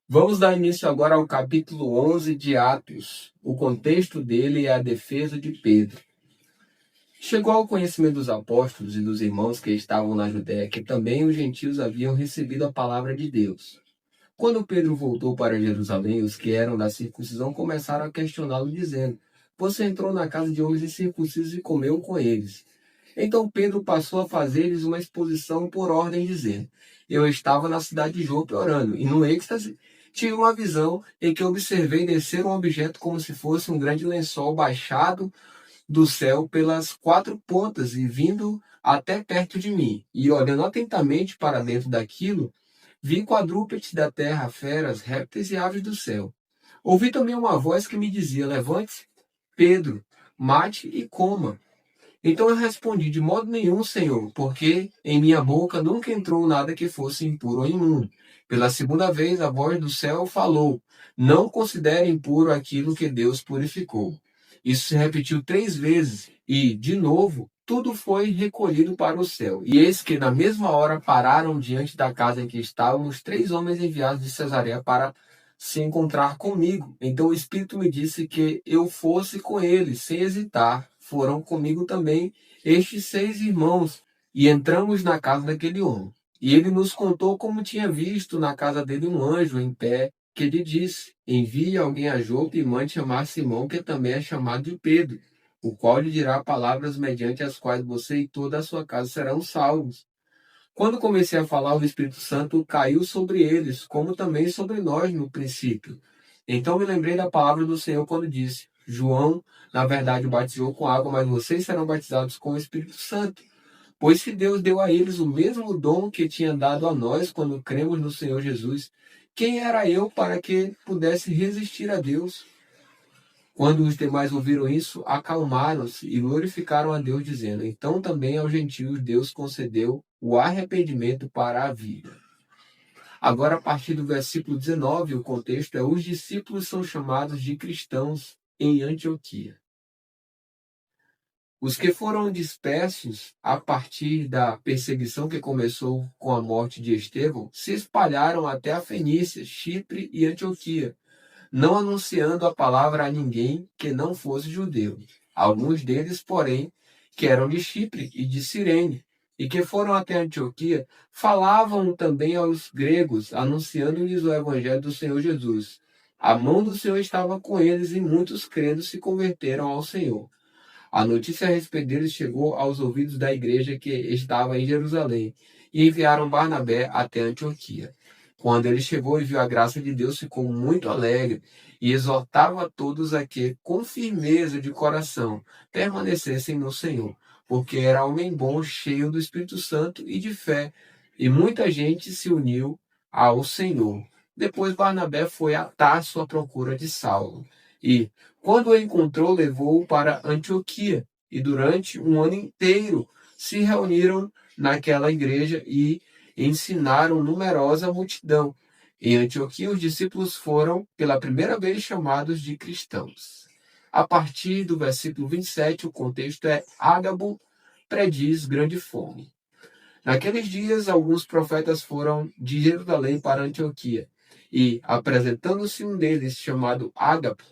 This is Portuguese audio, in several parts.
Vamos dar início agora ao capítulo 11 de Atos. O contexto dele é a defesa de Pedro. Chegou ao conhecimento dos apóstolos e dos irmãos que estavam na Judéia que também os gentios haviam recebido a palavra de Deus. Quando Pedro voltou para Jerusalém, os que eram da circuncisão começaram a questioná-lo, dizendo: Você entrou na casa de homens incircuncisos e comeu com eles. Então Pedro passou a fazer-lhes uma exposição por ordem, dizendo: Eu estava na cidade de Jope orando, e no êxtase tive uma visão em que observei descer um objeto como se fosse um grande lençol baixado do céu pelas quatro pontas e vindo até perto de mim. E olhando atentamente para dentro daquilo, vi quadrúpedes da terra, feras, répteis e aves do céu. Ouvi também uma voz que me dizia: Levante-se, Pedro, mate e coma. Então eu respondi: De modo nenhum, Senhor, porque em minha boca nunca entrou nada que fosse impuro ou imundo. Pela segunda vez a voz do céu falou: Não considere impuro aquilo que Deus purificou. Isso se repetiu 3 vezes e, de novo, tudo foi recolhido para o céu. E eis que na mesma hora pararam diante da casa em que estavam os 3 homens enviados de Cesareia para se encontrar comigo. Então o Espírito me disse que eu fosse com eles, sem hesitar. Foram comigo também estes 6 irmãos, e entramos na casa daquele homem. E ele nos contou como tinha visto na casa dele um anjo em pé, que lhe disse: Envie alguém a Jope e mande chamar Simão, que também é chamado de Pedro, o qual lhe dirá palavras mediante as quais você e toda a sua casa serão salvos. Quando comecei a falar, o Espírito Santo caiu sobre eles, como também sobre nós no princípio. Então me lembrei da palavra do Senhor quando disse: João, na verdade, batizou com água, mas vocês serão batizados com o Espírito Santo. Pois se Deus deu a eles o mesmo dom que tinha dado a nós quando cremos no Senhor Jesus, quem era eu para que pudesse resistir a Deus? Quando os demais ouviram isso, acalmaram-se e glorificaram a Deus, dizendo: Então também aos gentios Deus concedeu o arrependimento para a vida. Agora, a partir do versículo 19, o contexto é: os discípulos são chamados de cristãos em Antioquia. Os que foram dispersos a partir da perseguição que começou com a morte de Estevão se espalharam até a Fenícia, Chipre e Antioquia, não anunciando a palavra a ninguém que não fosse judeu. Alguns deles, porém, que eram de Chipre e de Cirene, e que foram até Antioquia, falavam também aos gregos, anunciando-lhes o evangelho do Senhor Jesus. A mão do Senhor estava com eles e muitos crendo se converteram ao Senhor. A notícia a respeito deles chegou aos ouvidos da igreja que estava em Jerusalém, e enviaram Barnabé até Antioquia. Quando ele chegou e viu a graça de Deus, ficou muito alegre e exortava a todos a que, com firmeza de coração, permanecessem no Senhor, porque era homem bom, cheio do Espírito Santo e de fé, e muita gente se uniu ao Senhor. Depois Barnabé foi a Tarso à procura de Saulo, e, quando o encontrou, levou-o para Antioquia, e durante um ano inteiro se reuniram naquela igreja e ensinaram numerosa multidão. Em Antioquia, os discípulos foram, pela primeira vez, chamados de cristãos. A partir do versículo 27, o contexto é: Ágabo prediz grande fome. Naqueles dias, alguns profetas foram de Jerusalém para Antioquia, e, apresentando-se um deles, chamado Ágabo,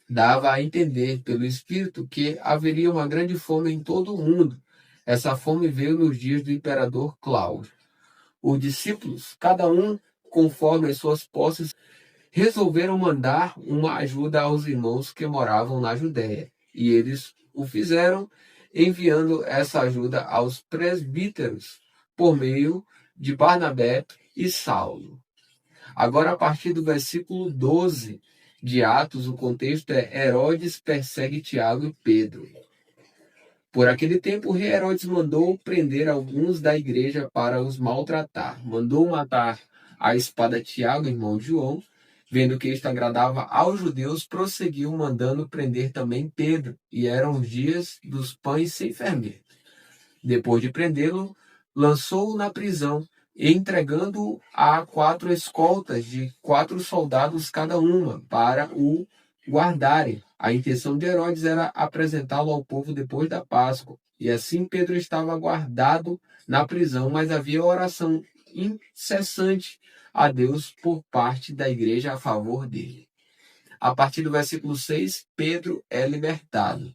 dava a entender pelo Espírito que haveria uma grande fome em todo o mundo. Essa fome veio nos dias do imperador Cláudio. Os discípulos, cada um conforme as suas posses, resolveram mandar uma ajuda aos irmãos que moravam na Judéia. E eles o fizeram, enviando essa ajuda aos presbíteros por meio de Barnabé e Saulo. Agora, a partir do versículo 12 de Atos, o contexto é: Herodes persegue Tiago e Pedro. Por aquele tempo, o rei Herodes mandou prender alguns da igreja para os maltratar. Mandou matar à espada Tiago, irmão de João. Vendo que isto agradava aos judeus, prosseguiu mandando prender também Pedro. E eram os dias dos pães sem fermento. Depois de prendê-lo, lançou-o na prisão, entregando-o a 4 escoltas de 4 soldados cada uma, para o guardarem. A intenção de Herodes era apresentá-lo ao povo depois da Páscoa. E assim Pedro estava guardado na prisão, mas havia oração incessante a Deus por parte da igreja a favor dele. A partir do versículo 6, Pedro é libertado.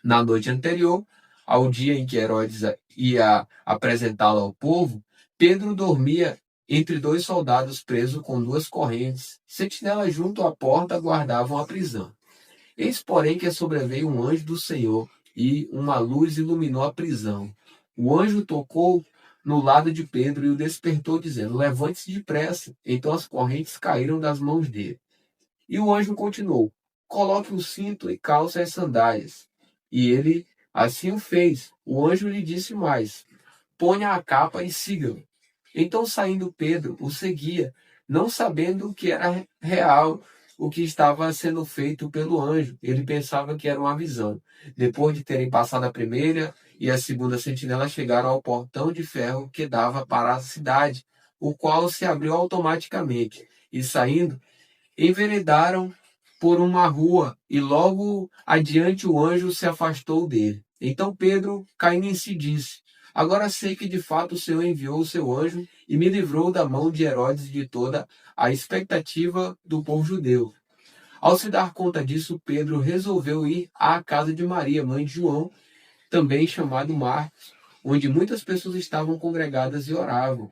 Na noite anterior, ao dia em que Herodes ia apresentá-lo ao povo, Pedro dormia entre dois soldados presos com duas correntes. Sentinelas junto à porta guardavam a prisão. Eis, porém, que sobreveio um anjo do Senhor, e uma luz iluminou a prisão. O anjo tocou no lado de Pedro e o despertou, dizendo: levante-se depressa. Então as correntes caíram das mãos dele. E o anjo continuou: coloque o cinto e calce as sandálias. E ele assim o fez. O anjo lhe disse mais: ponha a capa e siga-o. Então, saindo Pedro, o seguia, não sabendo que era real o que estava sendo feito pelo anjo. Ele pensava que era uma visão. Depois de terem passado a primeira e a segunda sentinela, chegaram ao portão de ferro que dava para a cidade, o qual se abriu automaticamente. E saindo, enveredaram por uma rua, e logo adiante o anjo se afastou dele. Então Pedro, caindo em si, disse: agora sei que de fato o Senhor enviou o seu anjo e me livrou da mão de Herodes e de toda a expectativa do povo judeu. Ao se dar conta disso, Pedro resolveu ir à casa de Maria, mãe de João, também chamado Marcos, onde muitas pessoas estavam congregadas e oravam.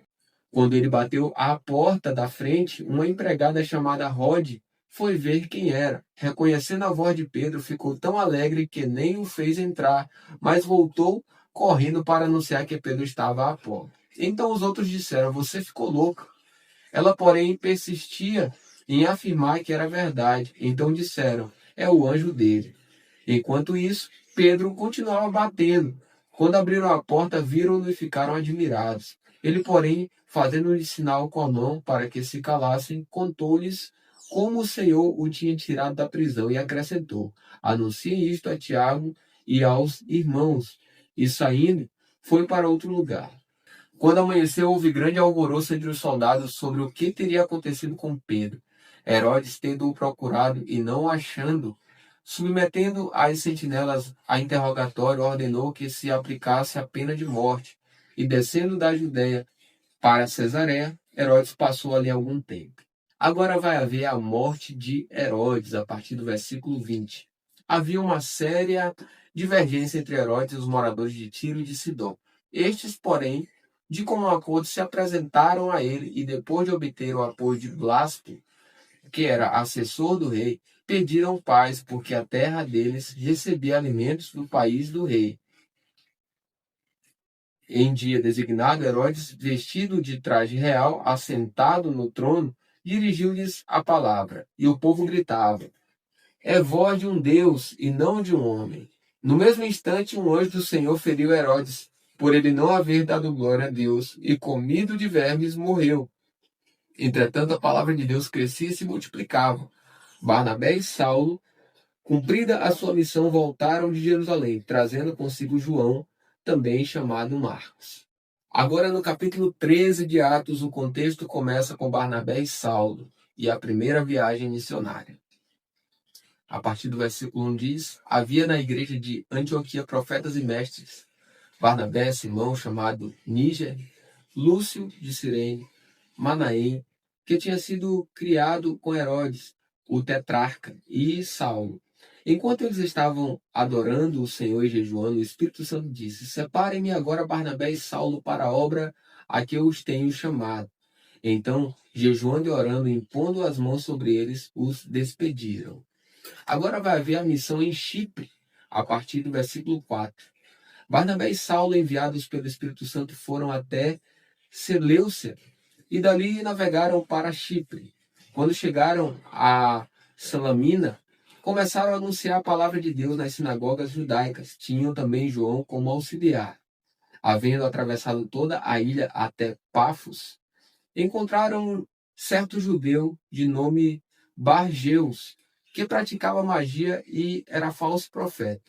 Quando ele bateu à porta da frente, uma empregada chamada Rode foi ver quem era. Reconhecendo a voz de Pedro, ficou tão alegre que nem o fez entrar, mas voltou correndo para anunciar que Pedro estava à porta. Então os outros disseram: você ficou louca. Ela, porém, persistia em afirmar que era verdade. Então disseram: é o anjo dele. Enquanto isso, Pedro continuava batendo. Quando abriram a porta, viram-no e ficaram admirados. Ele, porém, fazendo-lhe sinal com a mão para que se calassem, contou-lhes como o Senhor o tinha tirado da prisão e acrescentou: anunciem isto a Tiago e aos irmãos. E saindo, foi para outro lugar. Quando amanheceu, houve grande alvoroço entre os soldados sobre o que teria acontecido com Pedro. Herodes, tendo-o procurado e não o achando, submetendo as sentinelas a interrogatório, ordenou que se aplicasse a pena de morte. E descendo da Judéia para Cesareia, Herodes passou ali algum tempo. Agora vai haver a morte de Herodes, a partir do versículo 20. Havia uma séria divergência entre Herodes e os moradores de Tiro e de Sidom. Estes, porém, de comum acordo, se apresentaram a ele e, depois de obter o apoio de Blasco, que era assessor do rei, pediram paz, porque a terra deles recebia alimentos do país do rei. Em dia designado, Herodes, vestido de traje real, assentado no trono, dirigiu-lhes a palavra, e o povo gritava: é voz de um Deus e não de um homem. No mesmo instante, um anjo do Senhor feriu Herodes, por ele não haver dado glória a Deus, e comido de vermes, morreu. Entretanto, a palavra de Deus crescia e se multiplicava. Barnabé e Saulo, cumprida a sua missão, voltaram de Jerusalém, trazendo consigo João, também chamado Marcos. Agora, no capítulo 13 de Atos, o contexto começa com Barnabé e Saulo e a primeira viagem missionária. A partir do versículo 1 diz: havia na igreja de Antioquia profetas e mestres: Barnabé, Simão, chamado Níger, Lúcio de Cirene, Manaém, que tinha sido criado com Herodes, o tetrarca, e Saulo. Enquanto eles estavam adorando o Senhor e jejuando, o Espírito Santo disse: separem-me agora Barnabé e Saulo para a obra a que eu os tenho chamado. Então, jejuando e orando, impondo as mãos sobre eles, os despediram. Agora vai haver a missão em Chipre, a partir do versículo 4. Barnabé e Saulo, enviados pelo Espírito Santo, foram até Seleucia e dali navegaram para Chipre. Quando chegaram a Salamina, começaram a anunciar a palavra de Deus nas sinagogas judaicas. Tinham também João como auxiliar. Havendo atravessado toda a ilha até Pafos, encontraram certo judeu de nome Barjeus, que praticava magia e era falso profeta.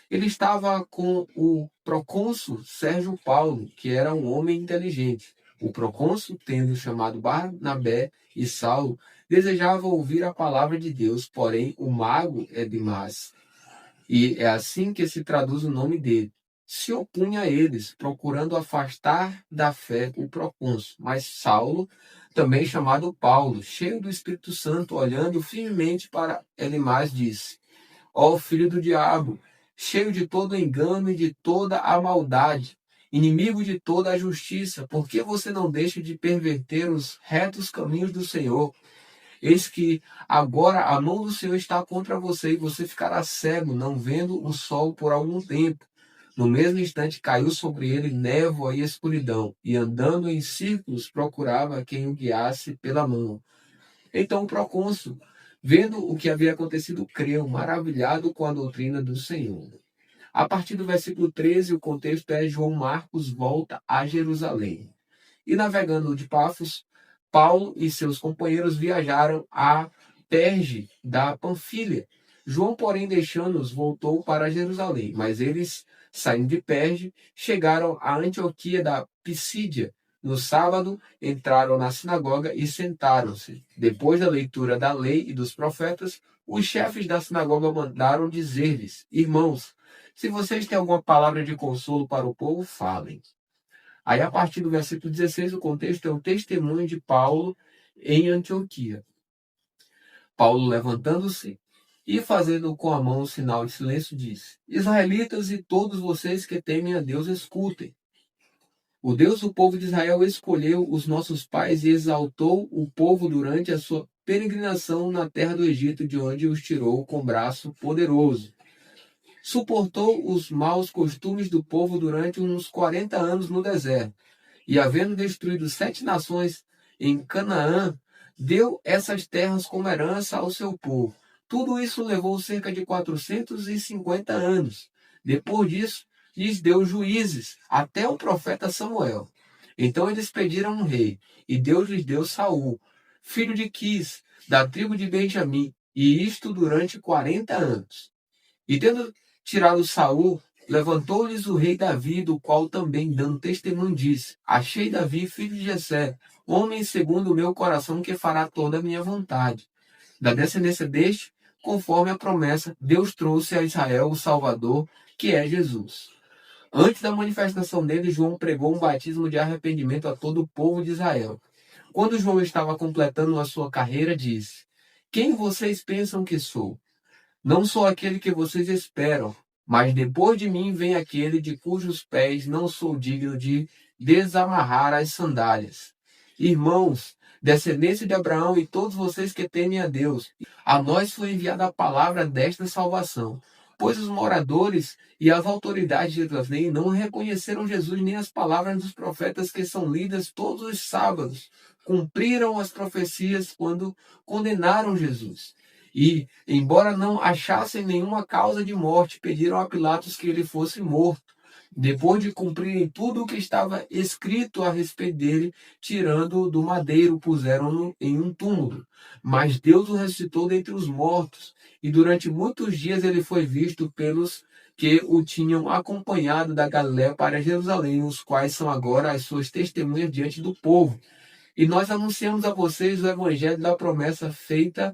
Ele estava com o procônsul Sérgio Paulo, que era um homem inteligente. O procônsul, tendo chamado Barnabé e Saulo, desejava ouvir a palavra de Deus, porém o mago é Dimas, e é assim que se traduz o nome dele. se opunha a eles, procurando afastar da fé o procônsul. Mas Saulo, também chamado Paulo, cheio do Espírito Santo, olhando firmemente para Elimas, disse: Ó filho do diabo, cheio de todo engano e de toda a maldade, inimigo de toda a justiça, por que você não deixa de perverter os retos caminhos do Senhor? Eis que agora a mão do Senhor está contra você e você ficará cego, não vendo o sol por algum tempo. No mesmo instante caiu sobre ele névoa e escuridão, e andando em círculos procurava quem o guiasse pela mão. Então o procônsul, vendo o que havia acontecido, creu, maravilhado com a doutrina do Senhor. A partir do versículo 13, o contexto é João Marcos volta a Jerusalém. E navegando de Pafos, Paulo e seus companheiros viajaram a Perge da Panfilha. João, porém, deixando-os, voltou para Jerusalém. Mas eles, saindo de Perge, chegaram a Antioquia da Pisídia. No sábado, entraram na sinagoga e sentaram-se. Depois da leitura da lei e dos profetas, os chefes da sinagoga mandaram dizer-lhes: Irmãos, se vocês têm alguma palavra de consolo para o povo, falem. Aí, a partir do versículo 16, o contexto é o testemunho de Paulo em Antioquia. Paulo, levantando-se e fazendo com a mão o sinal de silêncio, disse: Israelitas e todos vocês que temem a Deus, escutem. O Deus do povo de Israel escolheu os nossos pais e exaltou o povo durante a sua peregrinação na terra do Egito, de onde os tirou com braço poderoso. Suportou os maus costumes do povo durante uns 40 anos no deserto. E havendo destruído 7 nações em Canaã, deu essas terras como herança ao seu povo. Tudo isso levou cerca de 450 anos. Depois disso, lhes deu juízes, até o profeta Samuel. Então eles pediram um rei, e Deus lhes deu Saul, filho de Quis, da tribo de Benjamim, e isto durante 40 anos. E tendo tirado Saul, levantou-lhes o rei Davi, do qual também, dando testemunho, disse: Achei Davi, filho de Jessé, homem segundo o meu coração, que fará toda a minha vontade. Da descendência deste, conforme a promessa, Deus trouxe a Israel o Salvador, que é Jesus. Antes da manifestação dele, João pregou um batismo de arrependimento a todo o povo de Israel. Quando João estava completando a sua carreira, disse: Quem vocês pensam que sou? Não sou aquele que vocês esperam, mas depois de mim vem aquele de cujos pés não sou digno de desamarrar as sandálias. Irmãos, descendência de Abraão e todos vocês que temem a Deus, a nós foi enviada a palavra desta salvação. Pois os moradores e as autoridades de Jerusalém não reconheceram Jesus nem as palavras dos profetas que são lidas todos os sábados. Cumpriram as profecias quando condenaram Jesus. E, embora não achassem nenhuma causa de morte, pediram a Pilatos que ele fosse morto. Depois de cumprirem tudo o que estava escrito a respeito dele, tirando-o do madeiro, puseram-no em um túmulo. Mas Deus o ressuscitou dentre os mortos, e durante muitos dias ele foi visto pelos que o tinham acompanhado da Galiléia para Jerusalém, os quais são agora as suas testemunhas diante do povo. E nós anunciamos a vocês o evangelho da promessa feita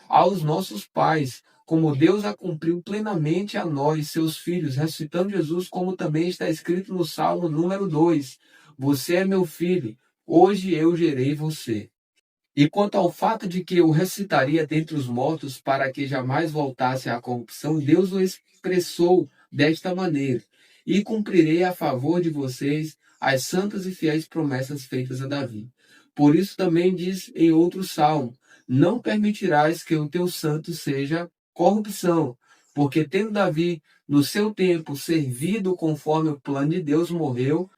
aos nossos pais, como Deus a cumpriu plenamente a nós, seus filhos, ressuscitando Jesus, como também está escrito no Salmo número 2. Você é meu filho, hoje eu gerei você. E quanto ao fato de que o ressuscitaria dentre os mortos para que jamais voltasse à corrupção, Deus o expressou desta maneira: E cumprirei a favor de vocês as santas e fiéis promessas feitas a Davi. Por isso também diz em outro salmo: Não permitirás que o teu santo seja corrupção, porque tendo Davi no seu tempo servido conforme o plano de Deus, morreu,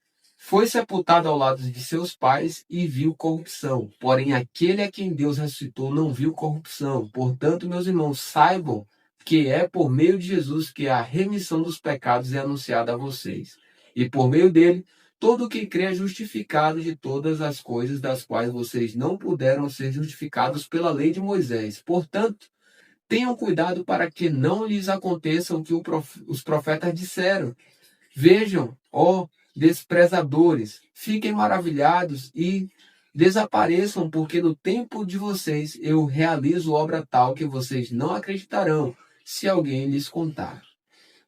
foi sepultado ao lado de seus pais e viu corrupção. Porém, aquele a quem Deus ressuscitou não viu corrupção. Portanto, meus irmãos, saibam que é por meio de Jesus que a remissão dos pecados é anunciada a vocês. E por meio dele, todo o que crê é justificado de todas as coisas das quais vocês não puderam ser justificados pela lei de Moisés. Portanto, tenham cuidado para que não lhes aconteça o que os profetas disseram. Vejam, ó desprezadores, fiquem maravilhados e desapareçam, porque no tempo de vocês eu realizo obra tal que vocês não acreditarão se alguém lhes contar.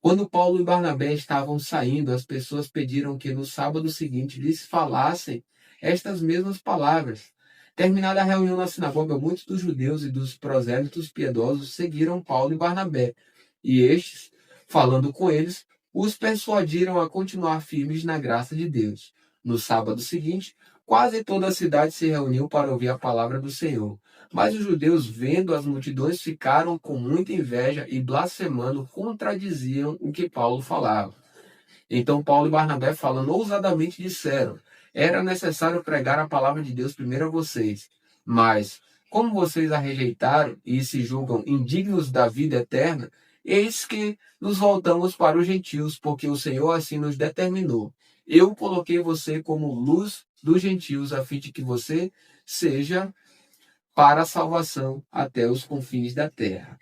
Quando Paulo e Barnabé estavam saindo, as pessoas pediram que no sábado seguinte lhes falassem estas mesmas palavras. Terminada a reunião na sinagoga, muitos dos judeus e dos prosélitos piedosos seguiram Paulo e Barnabé, e estes, falando com eles, os persuadiram a continuar firmes na graça de Deus. No sábado seguinte, quase toda a cidade se reuniu para ouvir a palavra do Senhor. Mas os judeus, vendo as multidões, ficaram com muita inveja e, blasfemando, contradiziam o que Paulo falava. Então Paulo e Barnabé, falando ousadamente, disseram: era necessário pregar a palavra de Deus primeiro a vocês. Mas, como vocês a rejeitaram e se julgam indignos da vida eterna, eis que nos voltamos para os gentios, porque o Senhor assim nos determinou. Eu coloquei você como luz dos gentios, a fim de que você seja para a salvação até os confins da terra.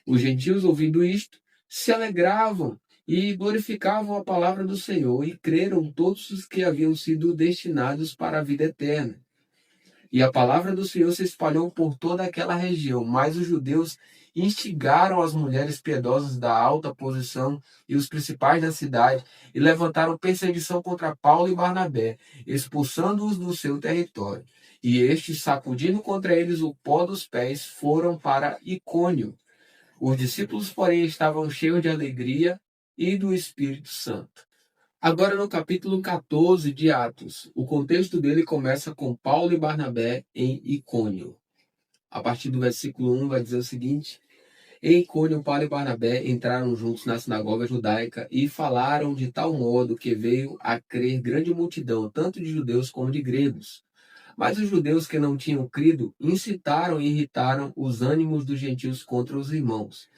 Os gentios, ouvindo isto, se alegravam e glorificavam a palavra do Senhor, e creram todos os que haviam sido destinados para a vida eterna. E a palavra do Senhor se espalhou por toda aquela região, mas os judeus instigaram as mulheres piedosas da alta posição e os principais da cidade, e levantaram perseguição contra Paulo e Barnabé, expulsando-os do seu território. E estes, sacudindo contra eles o pó dos pés, foram para Icônio. Os discípulos, porém, estavam cheios de alegria e do Espírito Santo. Agora, no capítulo 14 de Atos, o contexto dele começa com Paulo e Barnabé em Icônio. A partir do versículo 1 vai dizer o seguinte: em Icônio, Paulo e Barnabé entraram juntos na sinagoga judaica e falaram de tal modo que veio a crer grande multidão, tanto de judeus como de gregos. Mas os judeus que não tinham crido incitaram e irritaram os ânimos dos gentios contra os irmãos.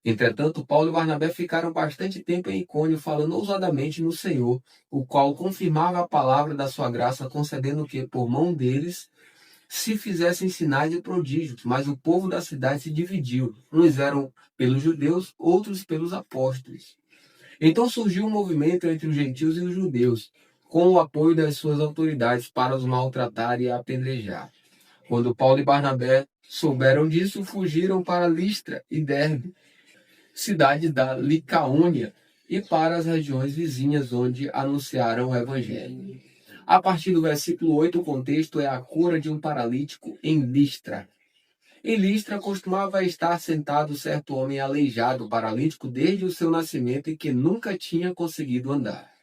Entretanto, Paulo e Barnabé ficaram bastante tempo em Icônio, falando ousadamente no Senhor, o qual confirmava a palavra da sua graça, concedendo que, por mão deles, se fizessem sinais e prodígios. Mas o povo da cidade se dividiu. Uns eram pelos judeus, outros pelos apóstolos. Então surgiu um movimento entre os gentios e os judeus, com o apoio das suas autoridades, para os maltratar e apedrejar. Quando Paulo e Barnabé souberam disso, fugiram para Listra e Derbe, cidade da Licaônia, e para as regiões vizinhas, onde anunciaram o evangelho. A partir do versículo 8, o contexto é a cura de um paralítico em Listra. Em Listra costumava estar sentado certo homem aleijado, paralítico desde o seu nascimento, e que nunca tinha conseguido andar.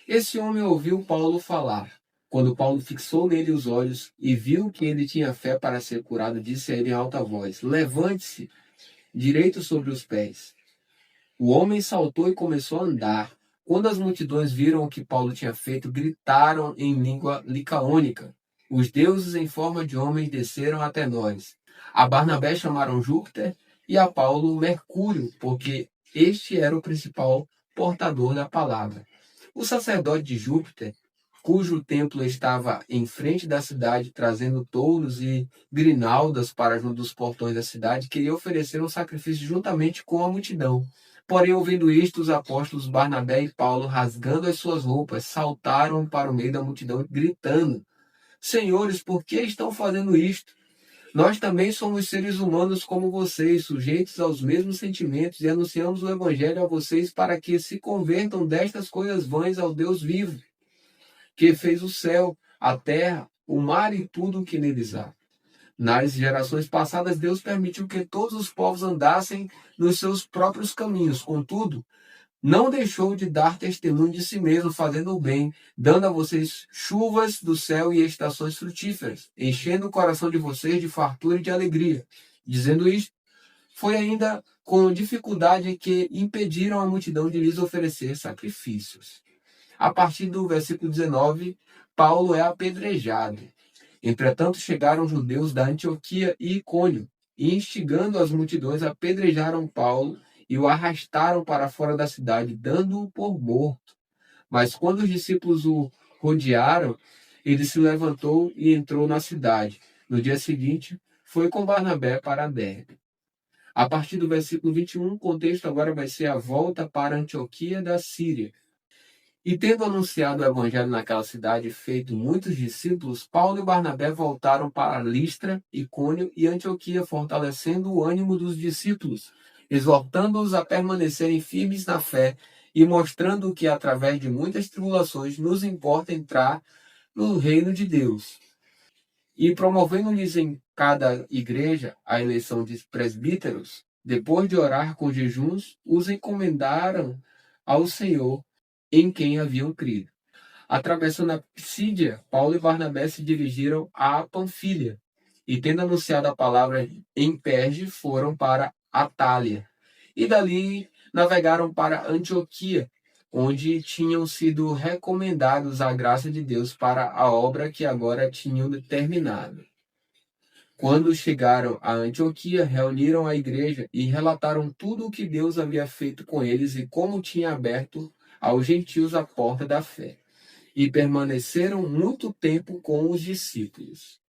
Esse homem ouviu Paulo falar. Quando Paulo fixou nele os olhos e viu que ele tinha fé para ser curado, disse a ele em alta voz: levante-se direito sobre os pés. O homem saltou e começou a andar. Quando as multidões viram o que Paulo tinha feito, gritaram em língua licaônica: os deuses em forma de homens desceram até nós. A Barnabé chamaram Júpiter e a Paulo Mercúrio, porque este era o principal portador da palavra. O sacerdote de Júpiter, cujo templo estava em frente da cidade, trazendo touros e grinaldas para junto dos portões da cidade, queria oferecer um sacrifício juntamente com a multidão. Porém, ouvindo isto, os apóstolos Barnabé e Paulo, rasgando as suas roupas, saltaram para o meio da multidão, gritando: senhores, por que estão fazendo isto? Nós também somos seres humanos como vocês, sujeitos aos mesmos sentimentos, e anunciamos o evangelho a vocês para que se convertam destas coisas vãs ao Deus vivo, que fez o céu, a terra, o mar e tudo o que neles há. Nas gerações passadas, Deus permitiu que todos os povos andassem nos seus próprios caminhos. Contudo, não deixou de dar testemunho de si mesmo, fazendo o bem, dando a vocês chuvas do céu e estações frutíferas, enchendo o coração de vocês de fartura e de alegria. Dizendo isto, foi ainda com dificuldade que impediram a multidão de lhes oferecer sacrifícios. A partir do versículo 19, Paulo é apedrejado. Entretanto, chegaram judeus da Antioquia e Icônio, e instigando as multidões, apedrejaram Paulo e o arrastaram para fora da cidade, dando-o por morto. Mas quando os discípulos o rodearam, ele se levantou e entrou na cidade. No dia seguinte, foi com Barnabé para Derbe. A partir do versículo 21, o contexto agora vai ser a volta para Antioquia da Síria. E tendo anunciado o evangelho naquela cidade e feito muitos discípulos, Paulo e Barnabé voltaram para Listra, Icônio e Antioquia, fortalecendo o ânimo dos discípulos exortando-os a permanecerem firmes na fé e mostrando que, através de muitas tribulações, nos importa entrar no reino de Deus. E promovendo-lhes em cada igreja a eleição de presbíteros, depois de orar com jejuns, os encomendaram ao Senhor em quem haviam crido. Atravessando a Psídia, Paulo e Barnabé se dirigiram a Panfilha, e tendo anunciado a palavra em Perge, foram para Atália. E dali navegaram para Antioquia, onde tinham sido recomendados à graça de Deus para a obra que agora tinham terminado. Quando chegaram a Antioquia, reuniram a igreja e relataram tudo o que Deus havia feito com eles e como tinha aberto aos gentios a porta da fé. E permaneceram muito tempo com os discípulos.